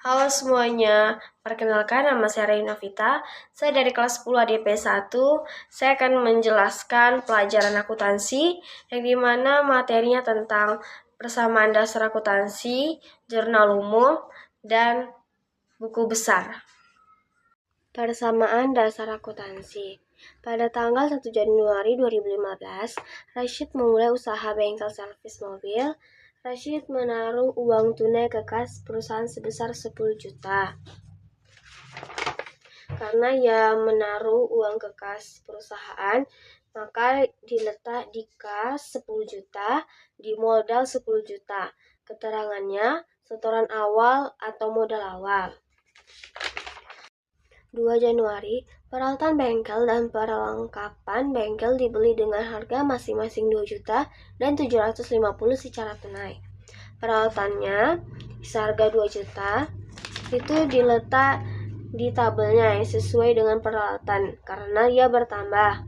Halo semuanya, perkenalkan nama saya Reina Vita. Saya dari kelas 10 ADP 1. Saya akan menjelaskan pelajaran akuntansi yang dimana materinya tentang persamaan dasar akuntansi, jurnal umum, dan buku besar. Persamaan dasar akuntansi. Pada tanggal 1 Januari 2015, Rashid memulai usaha bengkel servis mobil. Rashid menaruh uang tunai ke kas perusahaan sebesar 10 juta. Karena ia menaruh uang ke kas perusahaan, maka diletak di kas 10 juta, di modal 10 juta. Keterangannya, setoran awal atau modal awal. 2 Januari, peralatan bengkel dan perlengkapan bengkel dibeli dengan harga masing-masing 2 juta dan 750 secara tunai. Peralatannya seharga 2 juta itu diletak di tabelnya yang sesuai dengan peralatan karena ia bertambah.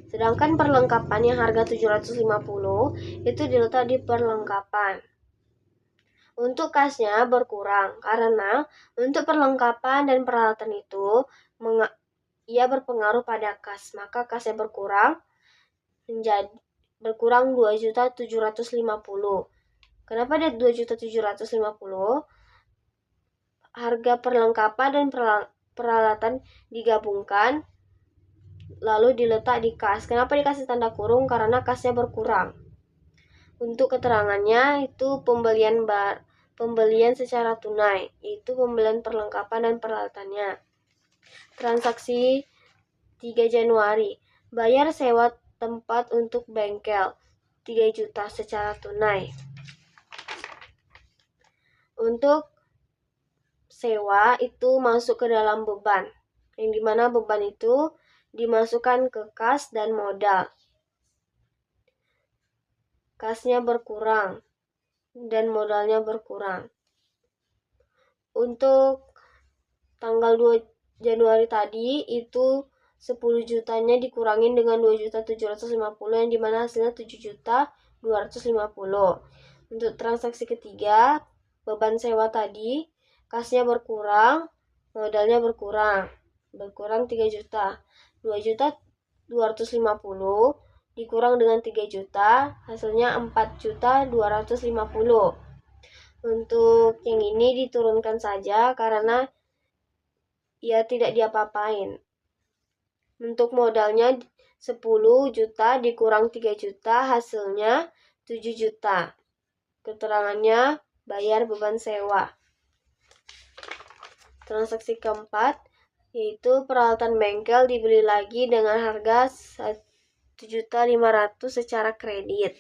Sedangkan perlengkapan yang harga 750 itu diletak di perlengkapan. Untuk kasnya berkurang karena untuk perlengkapan dan peralatan itu ia berpengaruh pada kas, maka kasnya berkurang menjadi 2.750. Kenapa ada 2.750? Harga perlengkapan dan peralatan digabungkan lalu diletak di kas. Kenapa dikasih tanda kurung? Karena kasnya berkurang. Untuk keterangannya itu pembelian secara tunai, itu pembelian perlengkapan dan peralatannya. Transaksi 3 Januari, bayar sewa tempat untuk bengkel 3 juta secara tunai. Untuk sewa itu masuk ke dalam beban, yang dimana beban itu dimasukkan ke kas dan modal. Kasnya berkurang dan modalnya berkurang. Untuk tanggal 2 Januari tadi itu 10 jutanya dikurangin dengan 2.750 yang dimana hasilnya 7.250. Untuk transaksi ketiga, beban sewa tadi, kasnya berkurang, modalnya berkurang 3 juta. 2.250 dikurang dengan 3 juta, hasilnya 4.250. Untuk yang ini diturunkan saja karena ia tidak diapa-apain. Untuk modalnya 10 juta dikurang 3 juta, hasilnya 7 juta. Keterangannya bayar beban sewa. Transaksi keempat yaitu peralatan bengkel dibeli lagi dengan harga 1.500.000 secara kredit.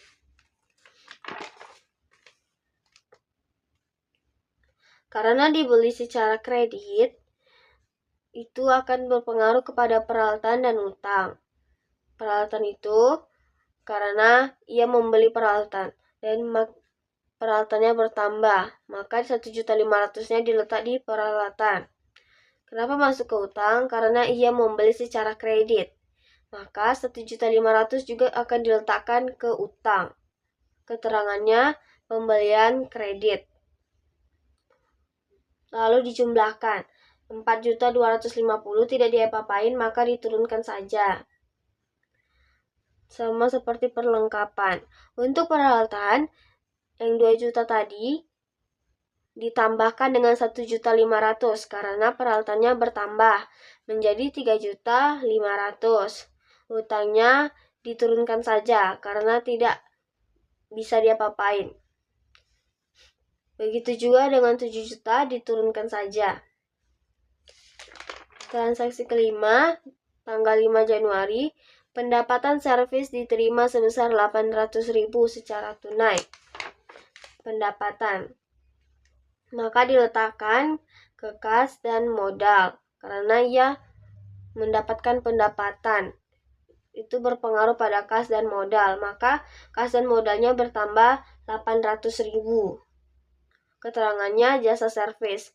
Karena dibeli secara kredit, itu akan berpengaruh kepada peralatan dan utang. Peralatan itu karena ia membeli peralatan dan peralatannya bertambah, maka 1.500.000-nya diletak di peralatan. Kenapa masuk ke utang? Karena ia membeli secara kredit, maka 1.500.000 juga akan diletakkan ke utang. Keterangannya pembelian kredit. Lalu dijumlahkan 4.250 tidak diapa-apain, maka diturunkan saja. Sama seperti perlengkapan. Untuk peralatan yang 2 juta tadi ditambahkan dengan 1.500.000 karena peralatannya bertambah menjadi 3.500.000. Utangnya diturunkan saja karena tidak bisa diapa-apain. Begitu juga dengan 7 juta diturunkan saja. Transaksi kelima, tanggal 5 Januari, pendapatan servis diterima sebesar 800.000 secara tunai. Pendapatan. Maka diletakkan ke kas dan modal karena ia mendapatkan pendapatan. Itu berpengaruh pada kas dan modal, maka kas dan modalnya bertambah 800.000. Keterangannya jasa servis.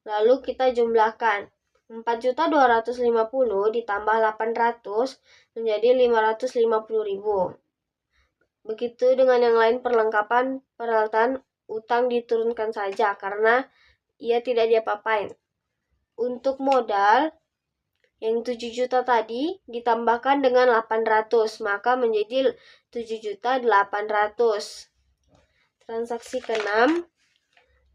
Lalu kita jumlahkan 4.250 ditambah 800 menjadi 550.000. Begitu dengan yang lain perlengkapan, peralatan, utang diturunkan saja karena ia tidak diapa-apain. Untuk modal yang 7 juta tadi ditambahkan dengan 800, maka menjadi 7.800.000. Transaksi ke-6,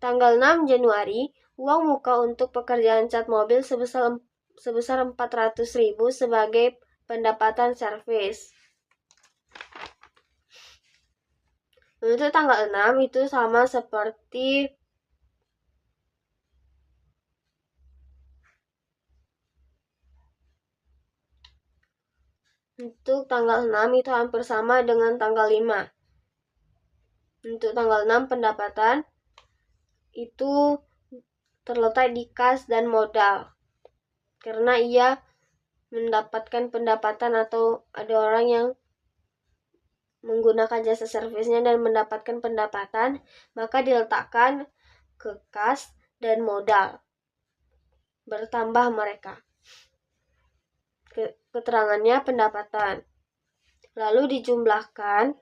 tanggal 6 Januari, uang muka untuk pekerjaan cat mobil sebesar 400.000 sebagai pendapatan servis. Untuk tanggal 6 itu sama seperti untuk tanggal 6 itu hampir sama dengan tanggal 5. Untuk tanggal 6 pendapatan itu terletak di kas dan modal. Karena ia mendapatkan pendapatan atau ada orang yang menggunakan jasa servisnya dan mendapatkan pendapatan, maka diletakkan ke kas dan modal. Bertambah mereka. Keterangannya pendapatan. Lalu dijumlahkan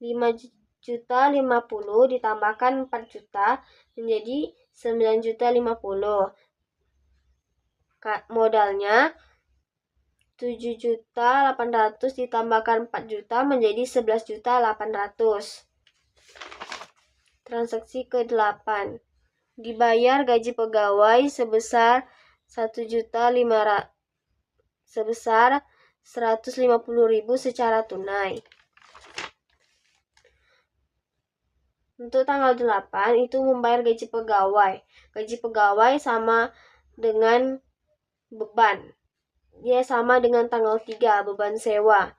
5.050 ditambahkan 4 juta menjadi 9.050. Modalnya 7.800 ditambahkan 4 juta menjadi 11.800. Transaksi ke-8. Dibayar gaji pegawai sebesar 1.500.000 secara tunai. Untuk tanggal 8 itu membayar gaji pegawai. Gaji pegawai sama dengan beban. Dia sama dengan tanggal 3, beban sewa.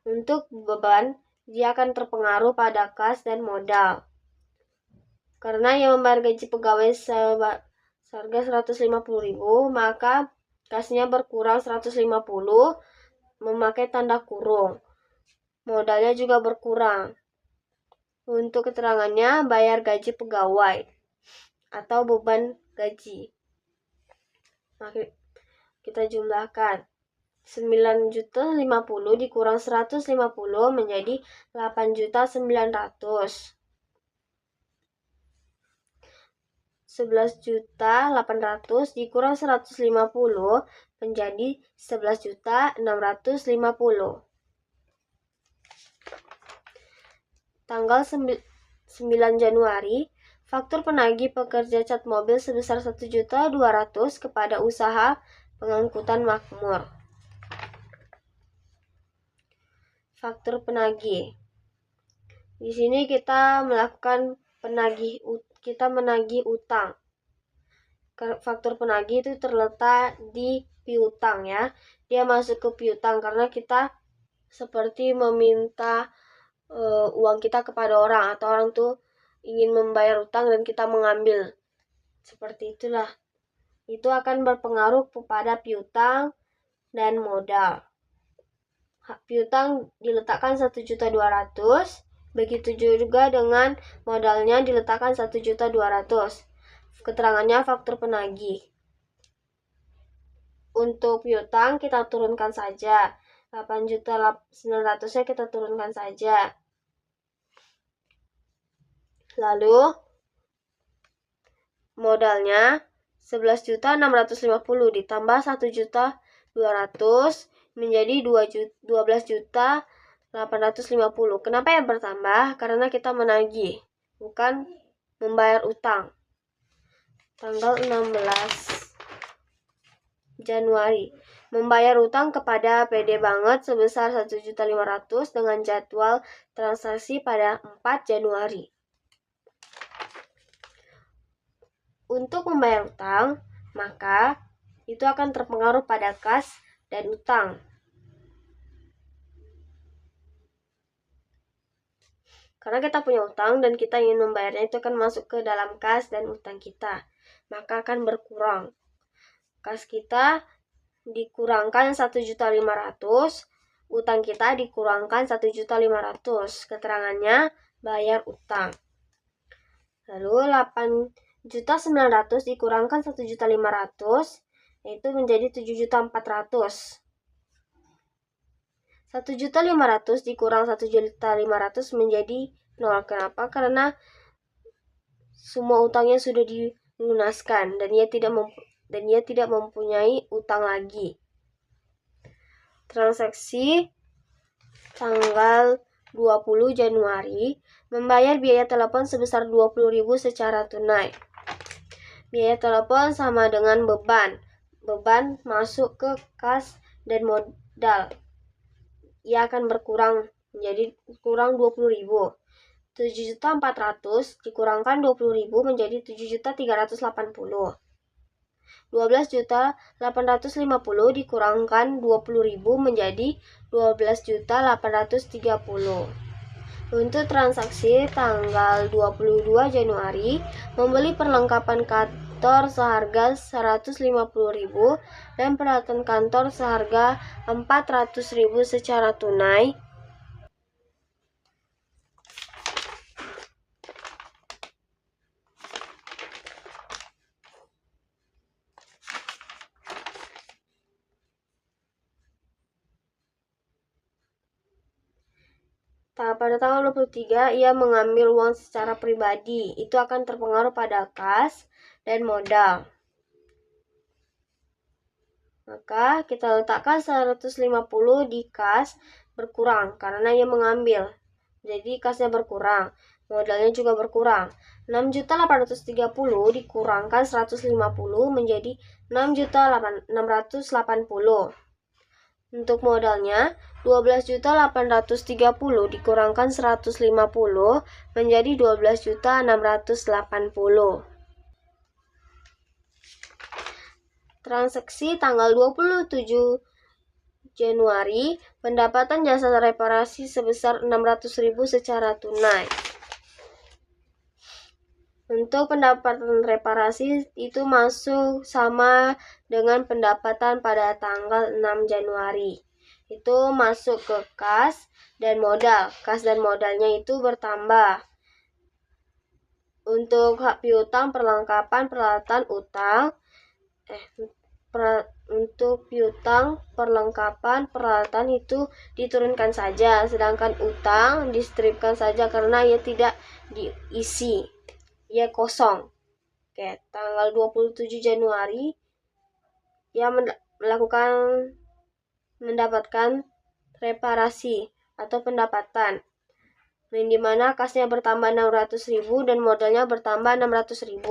Untuk beban, dia akan terpengaruh pada kas dan modal. Karena yang membayar gaji pegawai seharga 150.000, maka kasnya berkurang 150, memakai tanda kurung. Modalnya juga berkurang. Untuk keterangannya, bayar gaji pegawai atau beban gaji. Maka kita jumlahkan 9.050 dikurang 150 menjadi 8.900. 11.800 dikurang 150 menjadi 11.650. Tanggal 9 Januari, faktur penagih pekerja cat mobil sebesar 1.200.000 kepada usaha pengangkutan makmur. Faktur penagih. Di sini kita melakukan menagih utang. Faktur penagih itu terletak di piutang ya. Dia masuk ke piutang karena kita seperti meminta uang kita kepada orang, atau orang tuh ingin membayar utang dan kita mengambil. Seperti itulah. Itu akan berpengaruh kepada piutang dan modal. Piutang diletakkan 1.200.000, begitu juga dengan modalnya diletakkan 1.200.000. Keterangannya faktur penagih. Untuk piutang kita turunkan saja. 8.900.000 kita turunkan saja. Lalu modalnya 11.650 ditambah 1.200.000 menjadi 12.850. Kenapa yang bertambah? Karena kita menagih, bukan membayar utang. Tanggal 16 Januari, membayar utang kepada PD Banget sebesar 1.500.000 dengan jadwal transaksi pada 4 Januari. Untuk membayar utang, maka itu akan terpengaruh pada kas dan utang. Karena kita punya utang dan kita ingin membayarnya, itu akan masuk ke dalam kas dan utang kita, maka akan berkurang. Kas kita dikurangkan 1.500.000, utang kita dikurangkan 1.500.000. Keterangannya bayar utang. Lalu 8.900.000 dikurangkan 1.500.000, yaitu menjadi 7.400.000. 1.500.000 dikurang 1.500.000 menjadi nol. Kenapa? Karena semua utangnya sudah dilunaskan dan ia tidak mempunyai utang lagi. Transaksi tanggal 20 Januari membayar biaya telepon sebesar 20.000 secara tunai. Biaya telepon sama dengan beban. Beban masuk ke kas dan modal. Ia akan berkurang menjadi kurang 20.000. 7.400.000 dikurangkan 20.000 menjadi 7.380.000. 12.850 dikurangkan 20.000 menjadi 12.830. Untuk transaksi tanggal 22 Januari, membeli perlengkapan kantor seharga 150.000 dan peralatan kantor seharga 400.000 secara tunai. Pada tanggal 23, ia mengambil uang secara pribadi. Itu akan terpengaruh pada kas dan modal. Maka kita letakkan 150 di kas, berkurang karena ia mengambil. Jadi kasnya berkurang, modalnya juga berkurang. 6.830 dikurangkan 150 menjadi 6.680. Untuk modalnya 12.830 dikurangkan 150 menjadi 12.680. Transaksi tanggal 27 Januari, pendapatan jasa reparasi sebesar 600.000 secara tunai. Untuk pendapatan reparasi itu masuk sama dengan pendapatan pada tanggal 6 Januari. Itu masuk ke kas dan modal. Kas dan modalnya itu bertambah. Untuk hak piutang, perlengkapan, peralatan utang, untuk piutang, perlengkapan, peralatan itu diturunkan saja, sedangkan utang distripkan saja karena ia tidak diisi, ia kosong. Oke, tanggal 27 Januari ia mendapatkan reparasi atau pendapatan, di mana kasnya bertambah 600.000 dan modalnya bertambah 600.000.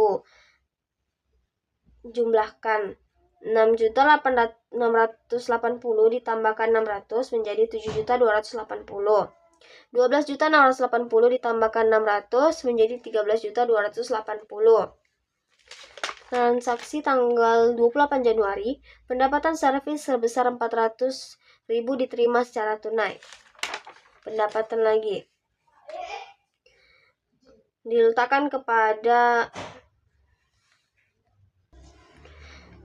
Jumlahkan 6.680 ditambahkan 600 menjadi 7.280. 12.680 ditambahkan 600 menjadi 13.280. Transaksi tanggal 28 Januari, pendapatan servis sebesar 400.000 diterima secara tunai. Pendapatan lagi diletakkan kepada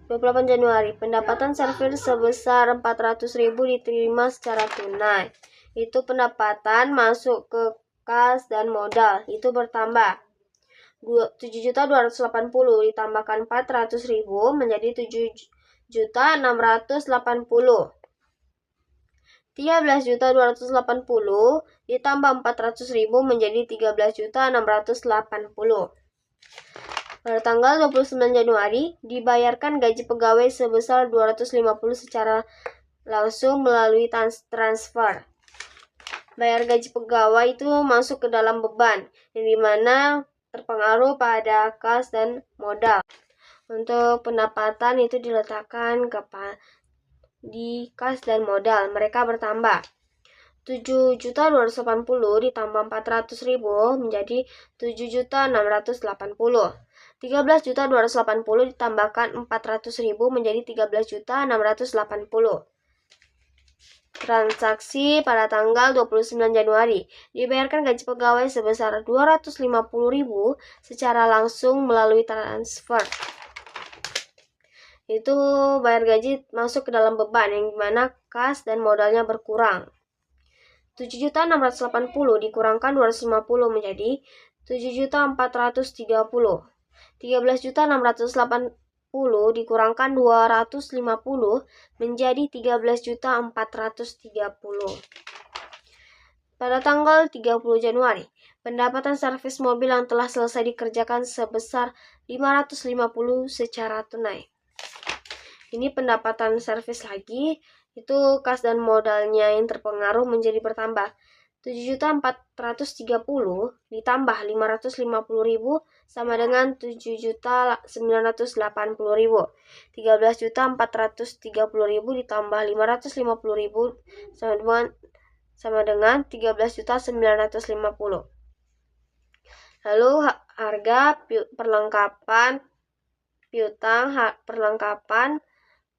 28 Januari, pendapatan servis sebesar 400.000 diterima secara tunai. Itu pendapatan masuk ke kas dan modal, itu bertambah. 7.280 ditambahkan 400.000 menjadi 7.680. 13.280 ditambah 400.000 menjadi 13.680. Pada tanggal 29 Januari, dibayarkan gaji pegawai sebesar 250 secara langsung melalui transfer. Bayar gaji pegawai itu masuk ke dalam beban, yang dimana terpengaruh pada kas dan modal. Untuk pendapatan itu diletakkan di kas dan modal, mereka bertambah. 7.280 ditambah 400.000 menjadi 7.680. 13.280 ditambahkan 400.000 menjadi 13.680. Transaksi pada tanggal 29 Januari, dibayarkan gaji pegawai sebesar 250.000 secara langsung melalui transfer. Itu bayar gaji masuk ke dalam beban, yang dimana kas dan modalnya berkurang. 7.680 dikurangkan 250 menjadi 7.430. 13.680 dikurangkan 250 menjadi 13.430. Pada tanggal 30 Januari, Pendapatan servis mobil yang telah selesai dikerjakan sebesar 550 secara tunai. Ini pendapatan servis lagi, itu kas dan modalnya yang terpengaruh menjadi bertambah. 7.430 ditambah 550.000 sama dengan 7.980.000. 13.430.000 ditambah 550.000 sama dengan 13.950. Lalu harga perlengkapan piutang, perlengkapan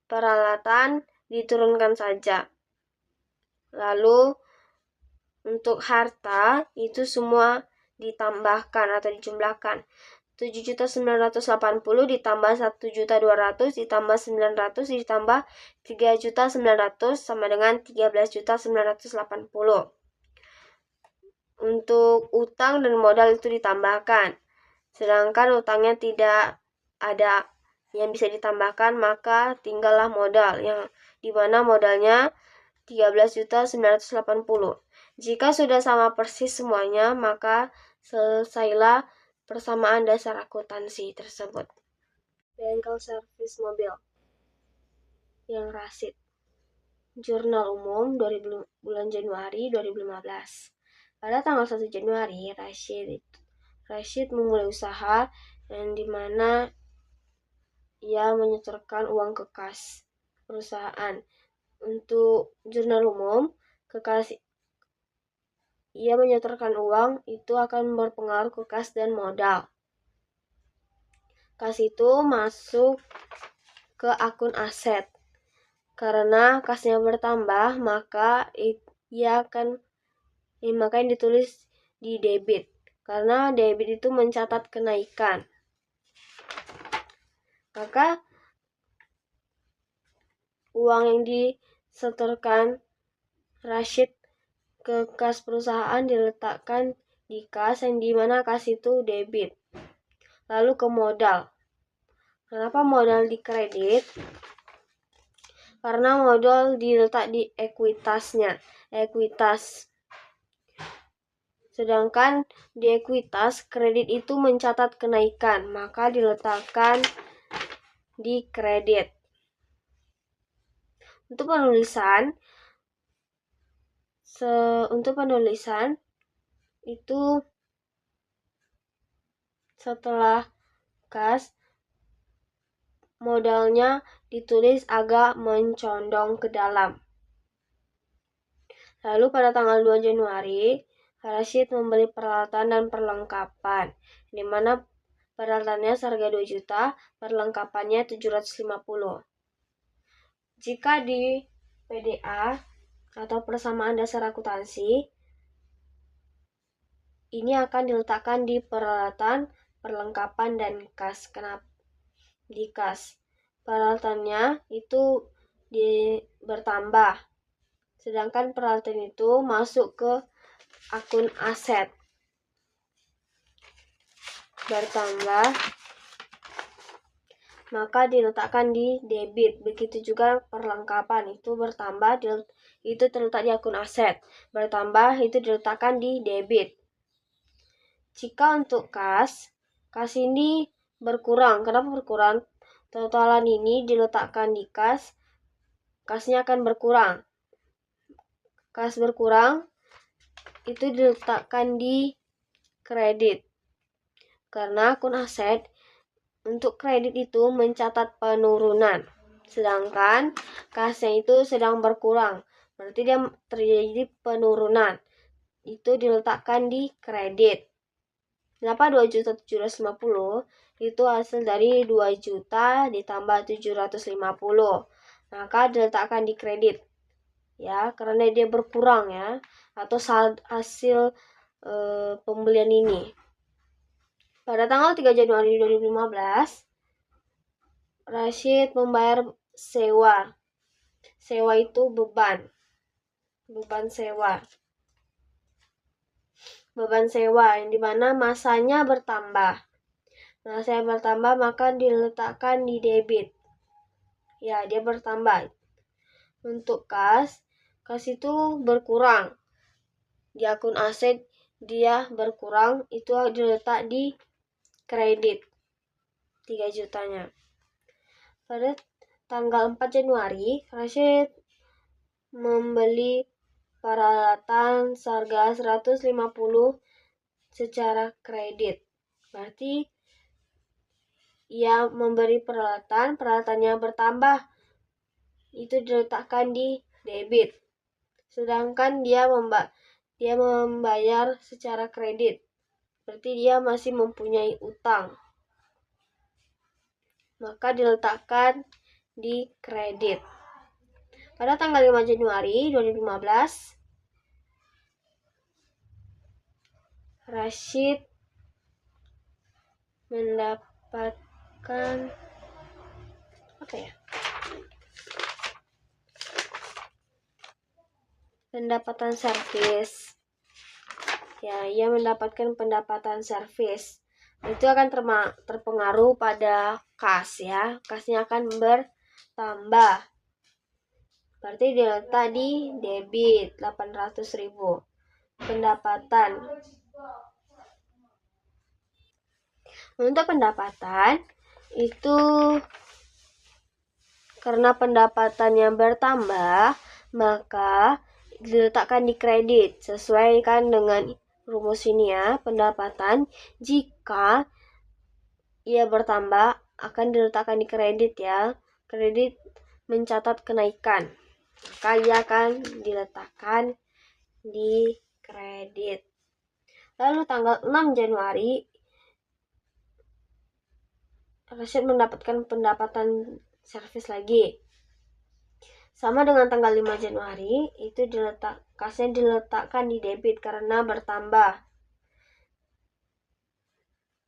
peralatan diturunkan saja. Lalu untuk harta itu semua ditambahkan atau dijumlahkan. 7.980 ditambah 1.200 ditambah 900 ditambah 3.900 sama dengan 13.980. Untuk utang dan modal itu ditambahkan. Sedangkan utangnya tidak ada yang bisa ditambahkan, maka tinggallah modal yang dimana modalnya 13.980. Jika sudah sama persis semuanya, maka selesailah persamaan dasar akuntansi tersebut. Bengkel servis mobil yang rasid. Jurnal umum bulan Januari 2015. Pada tanggal 1 Januari, Rashid memulai usaha yang dimana ia menyetorkan uang ke kas perusahaan. Untuk jurnal umum, ia menyetorkan uang itu akan berpengaruh ke kas dan modal. Kas itu masuk ke akun aset. Karena kasnya bertambah, maka maka yang ditulis di debit. Karena debit itu mencatat kenaikan. Maka uang yang disetorkan Rashid ke kas perusahaan diletakkan di kas yang dimana kas itu debit. Lalu ke modal. Kenapa modal dikredit? Karena modal diletak di ekuitasnya. Ekuitas. Sedangkan di ekuitas kredit itu mencatat kenaikan, maka diletakkan di kredit. Untuk penulisan itu setelah kas modalnya ditulis agak mencondong ke dalam. Lalu pada tanggal 2 Januari, Rashid membeli peralatan dan perlengkapan, di mana peralatannya seharga 2 juta, perlengkapannya 750. Jika di PDA atau persamaan dasar akuntansi, ini akan diletakkan di peralatan, perlengkapan, dan kas. Kenapa? Di kas. Peralatannya itu bertambah. Sedangkan peralatan itu masuk ke akun aset. Bertambah, maka diletakkan di debit. Begitu juga perlengkapan itu bertambah, itu terletak di akun aset. Bertambah, itu diletakkan di debit. Jika untuk kas ini berkurang. Kenapa berkurang? Totalan ini diletakkan di kasnya akan berkurang. Kas berkurang, itu diletakkan di kredit. Karena akun aset untuk kredit itu mencatat penurunan. Sedangkan kasnya itu sedang berkurang. Berarti dia terjadi penurunan. Itu diletakkan di kredit. Kenapa 2.750? Itu hasil dari 2 juta ditambah 750. Maka diletakkan di kredit. Ya, karena dia berkurang ya, atau hasil pembelian ini. Pada tanggal 3 Januari 2015, Rashid membayar sewa. Sewa itu beban sewa. Beban sewa yang dimana masanya bertambah. Masanya bertambah, maka diletakkan di debit. Ya, dia bertambah. Untuk kas itu berkurang. Di akun aset dia berkurang, itu diletak di kredit 3 jutanya. Pada tanggal 4 Januari, Rashid membeli peralatan seharga 150 secara kredit. Berarti ia memberi peralatannya bertambah, itu diletakkan di debit. Sedangkan dia membayar secara kredit, berarti dia masih mempunyai utang, maka diletakkan di kredit. Pada tanggal 5 Januari 2015, Rashid mendapatkan pendapatan servis. Ya, ia mendapatkan pendapatan servis. Itu akan terpengaruh pada kas ya. Kasnya akan bertambah. Berarti diletak di debit 800.000. Pendapatan. Untuk pendapatan itu karena pendapatannya bertambah, maka diletakkan di kredit. Sesuai kan dengan rumus ini ya, pendapatan jika ia bertambah akan diletakkan di kredit ya. Kredit mencatat kenaikan, maka ia akan diletakkan di kredit. Lalu tanggal 6 Januari Rashid mendapatkan pendapatan servis lagi. Sama dengan tanggal 5 Januari, itu kasnya diletakkan di debit karena bertambah.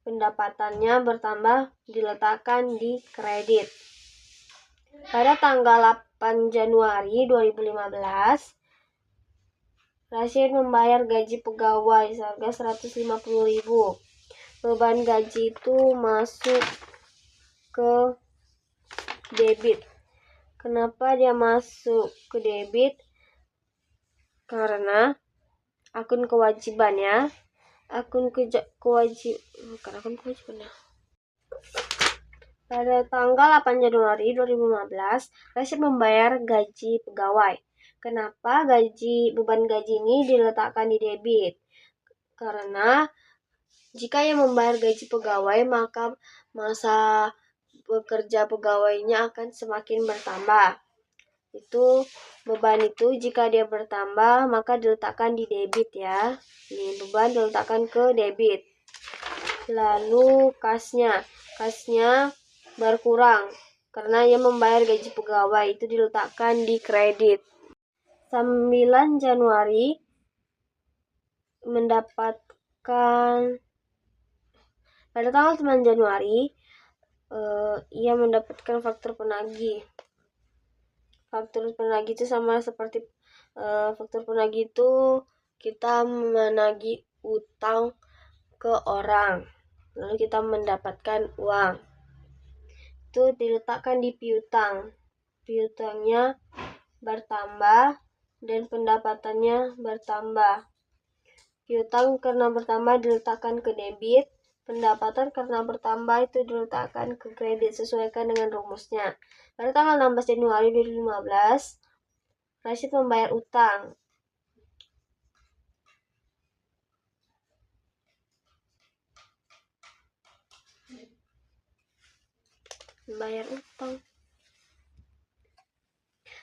Pendapatannya bertambah, diletakkan di kredit. Pada tanggal 8 Januari 2015, Rashid membayar gaji pegawai seharga 150.000. Beban gaji itu masuk ke debit. Kenapa dia masuk ke debit? Karena akun kewajibannya, pada tanggal 8 Januari 2015, Rashid membayar gaji pegawai. Kenapa beban gaji ini diletakkan di debit? Karena jika ia membayar gaji pegawai, maka masa bekerja pegawainya akan semakin bertambah. Itu beban itu jika dia bertambah maka diletakkan di debit ya. Ini beban diletakkan ke debit. Lalu kasnya berkurang karena ia membayar gaji pegawai, itu diletakkan di kredit. 9 Januari pada tanggal 9 Januari ia mendapatkan faktur penagih. Faktur penagih itu sama seperti faktur penagih itu kita menagih utang ke orang, lalu kita mendapatkan uang. Itu diletakkan di piutang. Piutangnya bertambah dan pendapatannya bertambah. Piutang karena bertambah diletakkan ke debit. Pendapatan karena bertambah itu diletakkan ke kredit, sesuaikan dengan rumusnya. Pada tanggal 16 Januari 2015, Rashid membayar utang.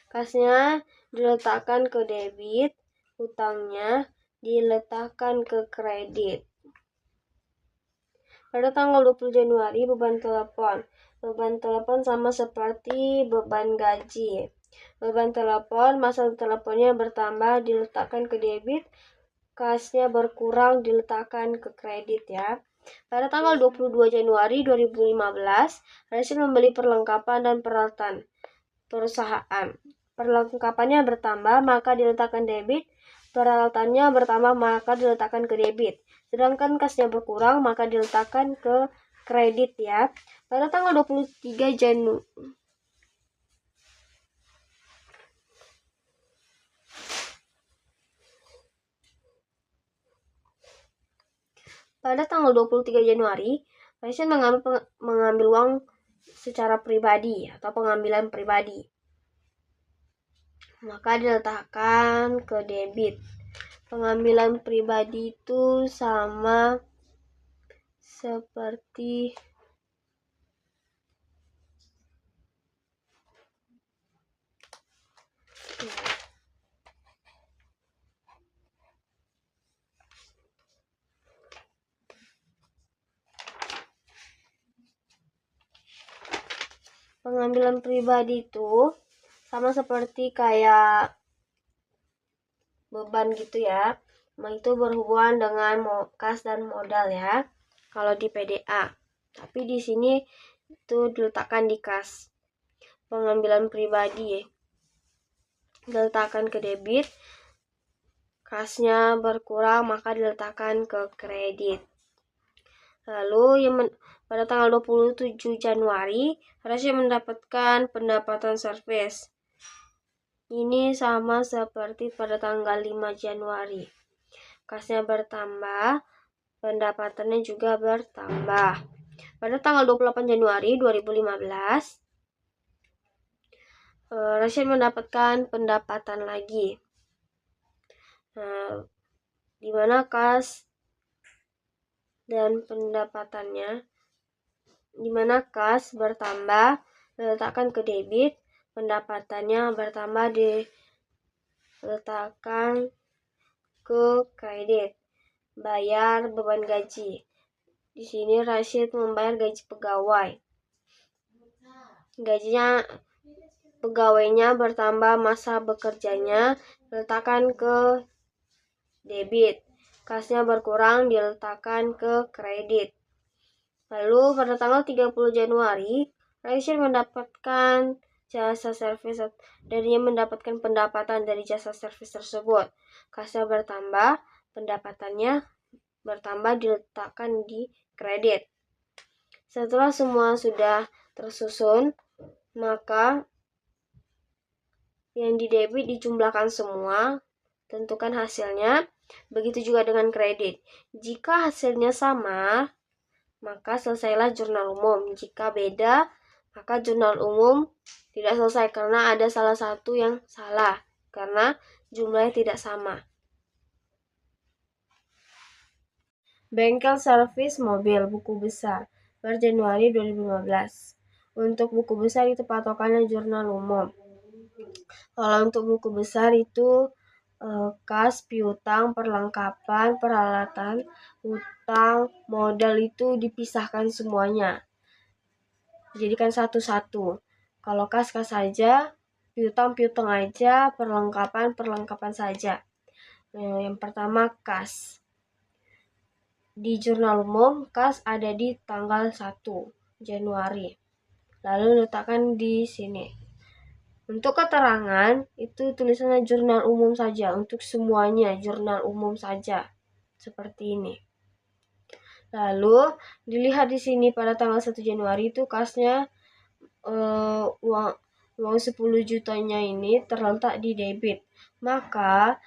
Kasnya diletakkan ke debit, utangnya diletakkan ke kredit. Pada tanggal 20 Januari, beban telepon. Beban telepon sama seperti beban gaji. Beban telepon, masa teleponnya bertambah, diletakkan ke debit. Kasnya berkurang, diletakkan ke kredit ya. Pada tanggal 22 Januari 2015, Rashid membeli perlengkapan dan peralatan perusahaan. Perlengkapannya bertambah, maka diletakkan debit. Peralatannya bertambah, maka diletakkan ke debit. Sedangkan kasnya berkurang, maka diletakkan ke kredit ya. Pada tanggal 23 Januari Pada tanggal 23 Januari, Rachel mengambil uang secara pribadi atau pengambilan pribadi. Maka diletakkan ke debit. Pengambilan pribadi itu sama seperti pengambilan pribadi itu sama seperti kayak beban gitu ya. Itu berhubungan dengan kas dan modal ya. Kalau di PDA. Tapi di sini itu diletakkan di kas. Pengambilan pribadi diletakkan ke debit. Kasnya berkurang maka diletakkan ke kredit. Lalu pada tanggal 27 Januari, Rachel mendapatkan pendapatan servis. Ini sama seperti pada tanggal 5 Januari. Kasnya bertambah, pendapatannya juga bertambah. Pada tanggal 28 Januari 2015, Rachel mendapatkan pendapatan lagi. Di mana kas dan pendapatannya, di mana kas bertambah diletakkan ke debit, pendapatannya bertambah diletakkan ke kredit. Bayar beban gaji. Di sini Rashid membayar gaji pegawai. Gajinya pegawainya bertambah masa bekerjanya, diletakkan ke debit. Kasnya berkurang diletakkan ke kredit. Lalu pada tanggal 30 Januari, Rachel mendapatkan jasa servis dan ia mendapatkan pendapatan dari jasa servis tersebut. Kasnya bertambah, pendapatannya bertambah diletakkan di kredit. Setelah semua sudah tersusun, maka yang di debit dijumlahkan semua, tentukan hasilnya. Begitu juga dengan kredit. Jika hasilnya sama, maka selesailah jurnal umum. Jika beda, maka jurnal umum tidak selesai karena ada salah satu yang salah, karena jumlahnya tidak sama. Bengkel servis mobil buku besar per Januari 2015. Untuk buku besar itu patokannya jurnal umum. Kalau untuk buku besar itu kas, piutang, perlengkapan, peralatan, utang, modal itu dipisahkan semuanya. Jadikan satu-satu. Kalau kas saja, piutang aja, perlengkapan saja. Yang pertama kas. Di jurnal umum, kas ada di tanggal 1 Januari. Lalu letakkan di sini. Untuk keterangan, itu tulisannya jurnal umum saja. Untuk semuanya, jurnal umum saja. Seperti ini. Lalu, dilihat di sini pada tanggal 1 Januari itu kasnya uang 10 jutanya ini terletak di debit. Maka,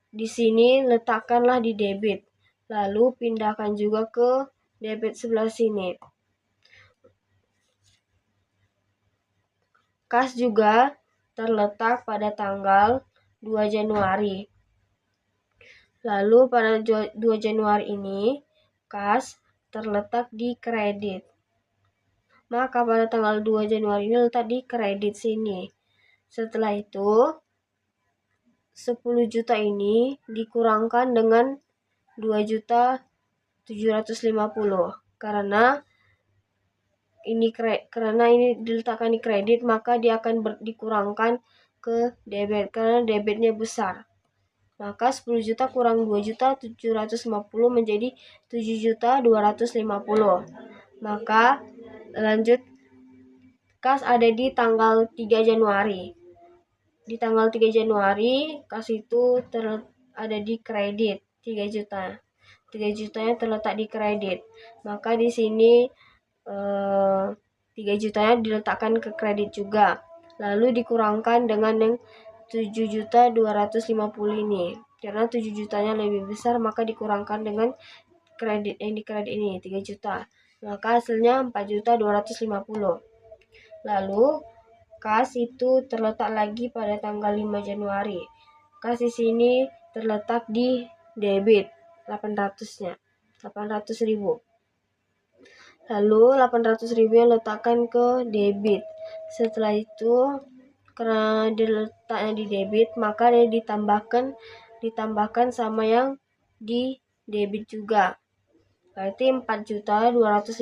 di sini letakkanlah di debit. Lalu, pindahkan juga ke debit sebelah sini. Kas juga terletak pada tanggal 2 Januari. Lalu pada 2 Januari ini, kas terletak di kredit. Maka pada tanggal 2 Januari ini letak di kredit sini. Setelah itu, 10 juta ini dikurangkan dengan 2.750.000. Karena ini diletakkan di kredit, maka dia akan dikurangkan ke debit karena debitnya besar. Maka 10 juta kurang 2.750 menjadi 7.250. Maka lanjut, kas ada di tanggal 3 Januari. Di tanggal 3 Januari kas itu ada di kredit 3 juta. 3 jutanya terletak di kredit. Maka di sini 3 jutanya diletakkan ke kredit juga. Lalu dikurangkan dengan yang 7.250 ini. Karena 7 jutanya lebih besar, maka dikurangkan dengan kredit ini 3 juta. Maka hasilnya 4.250.000. Lalu kas itu terletak lagi pada tanggal 5 Januari. Kas di sini terletak di debit 800-nya. 800.000. Lalu 800.000 yang letakkan ke debit. Setelah itu karena diletaknya di debit, maka dia ditambahkan sama yang di debit juga. Berarti 4.250.000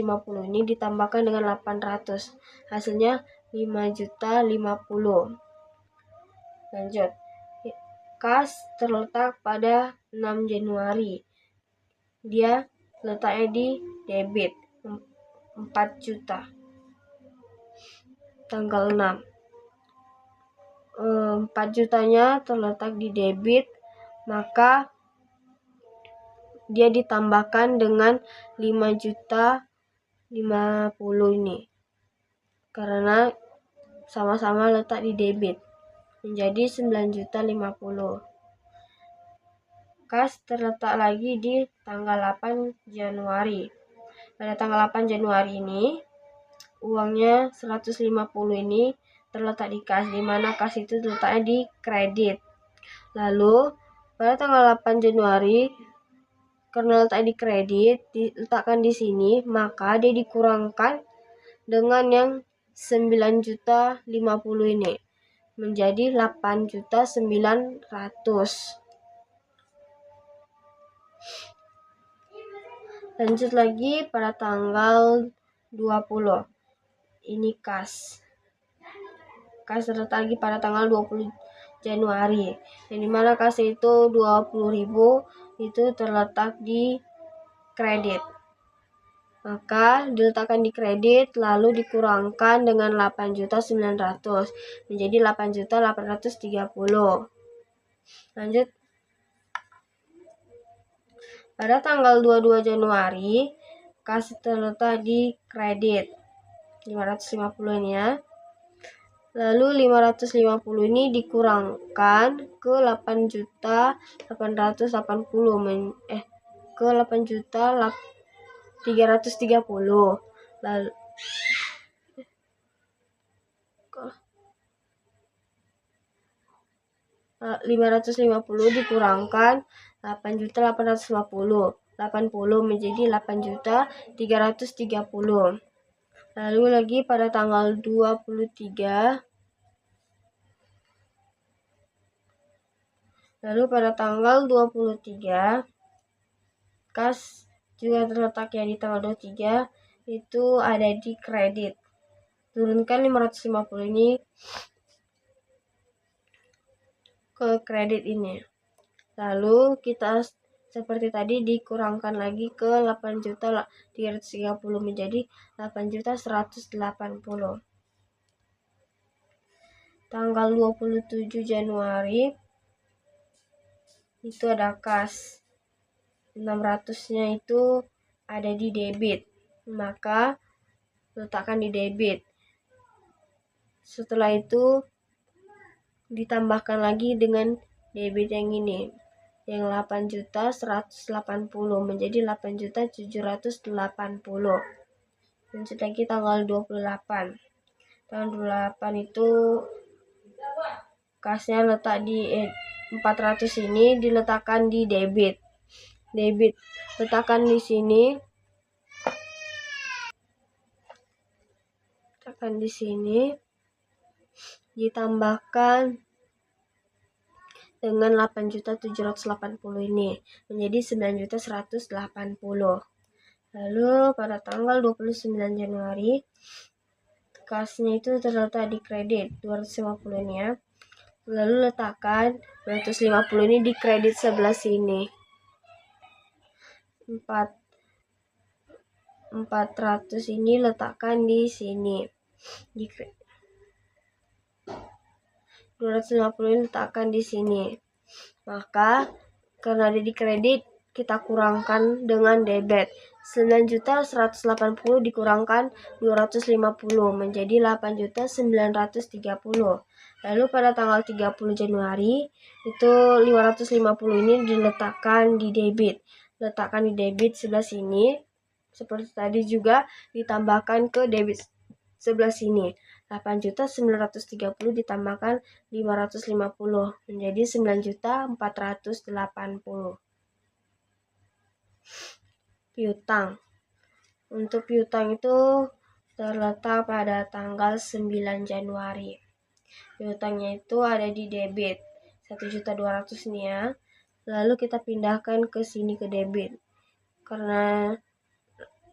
ini ditambahkan dengan 800. Hasilnya 5.050.000. Lanjut. Kas terletak pada 6 Januari. Dia letaknya di debit 4 juta. Tanggal 6. 4 jutanya terletak di debit, maka dia ditambahkan dengan 5.050.000 ini. Karena sama-sama letak di debit. Menjadi 9.050.000. Kas terletak lagi di tanggal 8 Januari. Pada tanggal 8 Januari ini, uangnya 150 ini terletak di kas, di mana kas itu terletaknya di kredit. Lalu pada tanggal 8 Januari, karena letak di kredit, diletakkan di sini, maka dia dikurangkan dengan yang 9.050.000 ini menjadi 8.900.000. Lanjut lagi pada tanggal 20. Ini kas. Kas terletak lagi pada tanggal 20 Januari. Yang dimana kas itu 20.000 itu terletak di kredit. Maka diletakkan di kredit lalu dikurangkan dengan 8.900.000 menjadi 8.830.000. Lanjut. Pada tanggal 22 Januari, kas terletak di kredit 550 ini ya. Lalu 550 ini dikurangkan ke 8.880 ke 8.330. Lalu 550 dikurangkan 8.850. 80 menjadi 8.330. Lalu lagi pada tanggal 23. Lalu pada tanggal 23, kas juga terletak ya di tanggal 23, itu ada di kredit. Turunkan 550 ini ke kredit ini. Lalu kita seperti tadi dikurangkan lagi ke 8.330 menjadi 8.180. Tanggal 27 Januari itu ada kas 600-nya itu ada di debit, maka letakkan di debit. Setelah itu ditambahkan lagi dengan debit yang ini, yang 8.180 menjadi 8.780. Lanjut lagi tanggal 28. Tanggal 28 itu kasnya letak di 400 ini diletakkan di debit. Debit letakkan di sini. Letakkan di sini. Ditambahkan dengan 8.780 ini menjadi 9.180. Lalu pada tanggal 29 Januari kasnya itu terletak di kredit 250 ini ya. Lalu letakkan 250 ini di kredit sebelah sini. 400 ini letakkan di sini. Di 250 ini letakkan di sini. Maka karena ada di kredit, kita kurangkan dengan debit. 9.180 dikurangkan 250 menjadi 8.930. Lalu pada tanggal 30 Januari itu 550 ini diletakkan di debit. letakkan di debit sebelah sini. Seperti tadi juga ditambahkan ke debit sebelah sini. 8.930 ditambahkan 550 menjadi 9.480. Piutang. Untuk piutang itu terletak pada tanggal 9 Januari. Piutangnya itu ada di debit 1.200.000 nih ya. Lalu kita pindahkan ke sini ke debit. Karena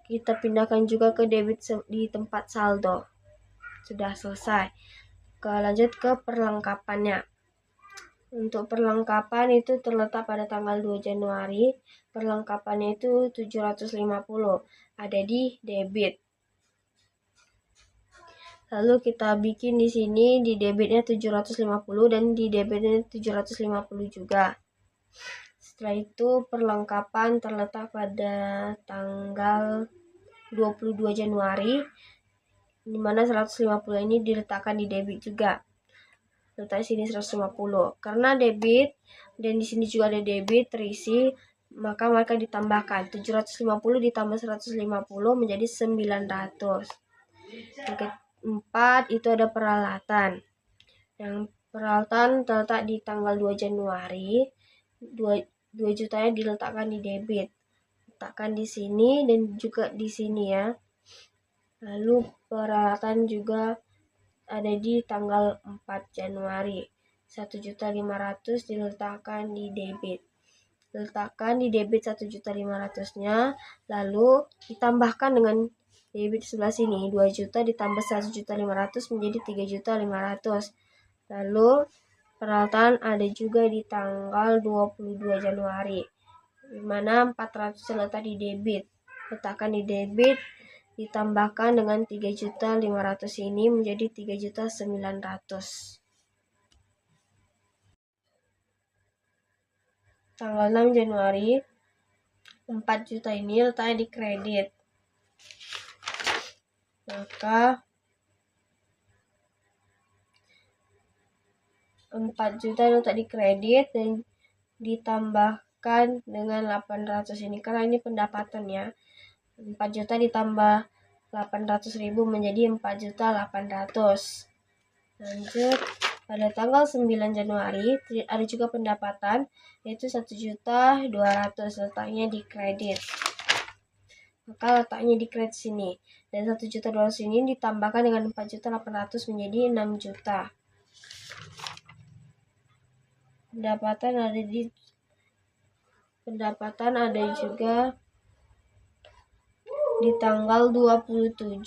kita pindahkan juga ke debit di tempat saldo. Sudah selesai. Lanjut ke perlengkapannya. Untuk perlengkapan itu terletak pada tanggal 2 Januari. Perlengkapannya itu 750. Ada di debit. Lalu kita bikin di sini di debitnya 750 dan di debitnya 750 juga. Setelah itu perlengkapan terletak pada tanggal 22 Januari, di mana 150 ini diletakkan di debit juga. Letak sini 150. Karena debit dan di sini juga ada debit terisi, maka mereka ditambahkan 750 ditambah 150 menjadi 900. Yang keempat itu ada peralatan. Yang peralatan terletak di tanggal 2 Januari. 2 jutanya diletakkan di debit. Letakkan di sini dan juga di sini ya. Lalu peralatan juga ada di tanggal 4 Januari. 1.500.000 diletakkan di debit. Letakkan di debit 1.500.000-nya, lalu ditambahkan dengan debit sebelah sini 2 juta ditambah 1.500.000 menjadi 3.500.000. Lalu peralatan ada juga di tanggal 22 Januari, di mana 400 terletak di debit. Letakkan di debit ditambahkan dengan 3.500.000 ini menjadi 3.900.000. Tanggal 6 Januari 4 juta ini letaknya di kredit. Maka 4 juta letak di kredit dan ditambahkan dengan 800 ini karena ini pendapatan ya. 4 juta ditambah 800.000 menjadi 4.800.000. Lanjut, pada tanggal 9 Januari ada juga pendapatan yaitu 1.200.000 letaknya di kredit. Maka letaknya di kredit sini. Dan 1.200.000 ini ditambahkan dengan 4.800.000 menjadi 6 juta. Pendapatan ada juga di tanggal 27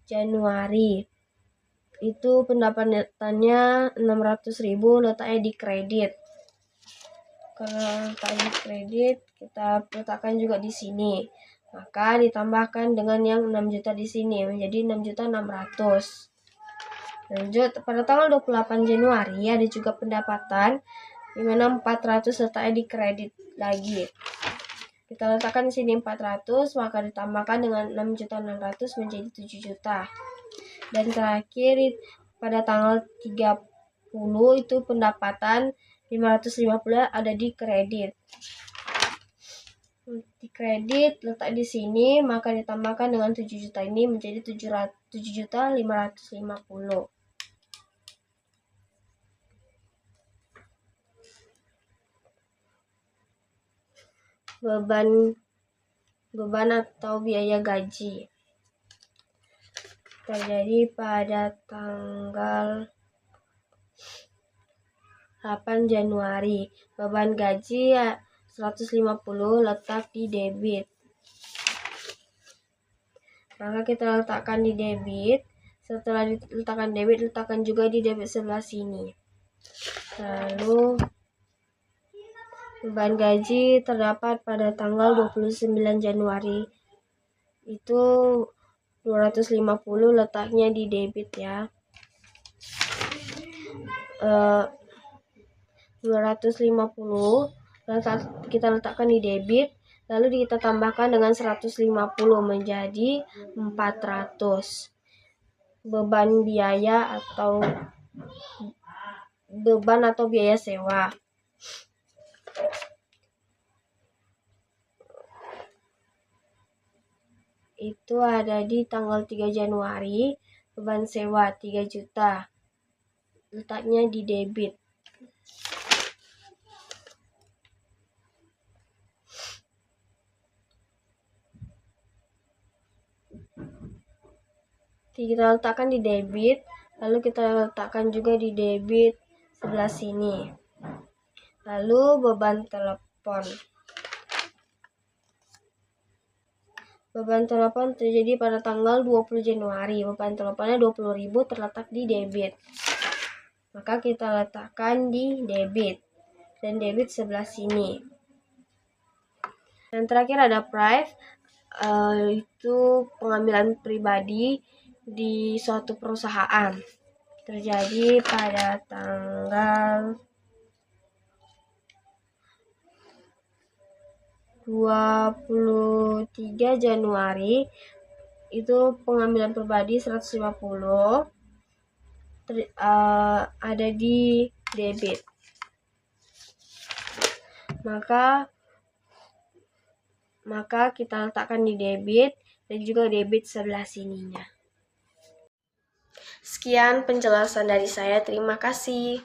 Januari. Itu pendapatannya 600.000 letaknya di kredit. Karena letaknya di kredit, kita letakkan juga di sini. Maka ditambahkan dengan yang 6 juta di sini menjadi 6.600.000. Lanjut, pada tanggal 28 Januari ada juga pendapatan di mana 400 letaknya di kredit lagi. Kita letakkan di sini 400, maka ditambahkan dengan 6.600.000 menjadi 7 juta. Dan terakhir pada tanggal 30 itu pendapatan 550 ada di kredit. Di kredit letak di sini, maka ditambahkan dengan 7 juta ini menjadi 7.550. Beban atau biaya gaji terjadi pada tanggal 8 Januari. Beban gaji 150 letak di debit. Maka kita letakkan di debit. Setelah diletakkan debit, letakkan juga di debit sebelah sini. Lalu beban gaji terdapat pada tanggal 29 Januari. Itu 250 letaknya di debit ya. 250 kita letakkan di debit, lalu kita tambahkan dengan 150 menjadi 400. Beban atau biaya sewa. itu ada di tanggal 3 Januari, beban sewa 3 juta. Letaknya di debit. Kita letakkan di debit, lalu kita letakkan juga di debit sebelah sini. Lalu beban telepon. Beban telepon terjadi pada tanggal 20 Januari. Beban teleponnya 20.000 terletak di debit. Maka kita letakkan di debit. Dan debit sebelah sini. Dan terakhir ada prive. Itu pengambilan pribadi di suatu perusahaan. Terjadi pada tanggal 23 Januari. Itu pengambilan pribadi 150 ada di debit. Maka kita letakkan di debit dan juga debit sebelah sininya. Sekian penjelasan dari saya. Terima kasih.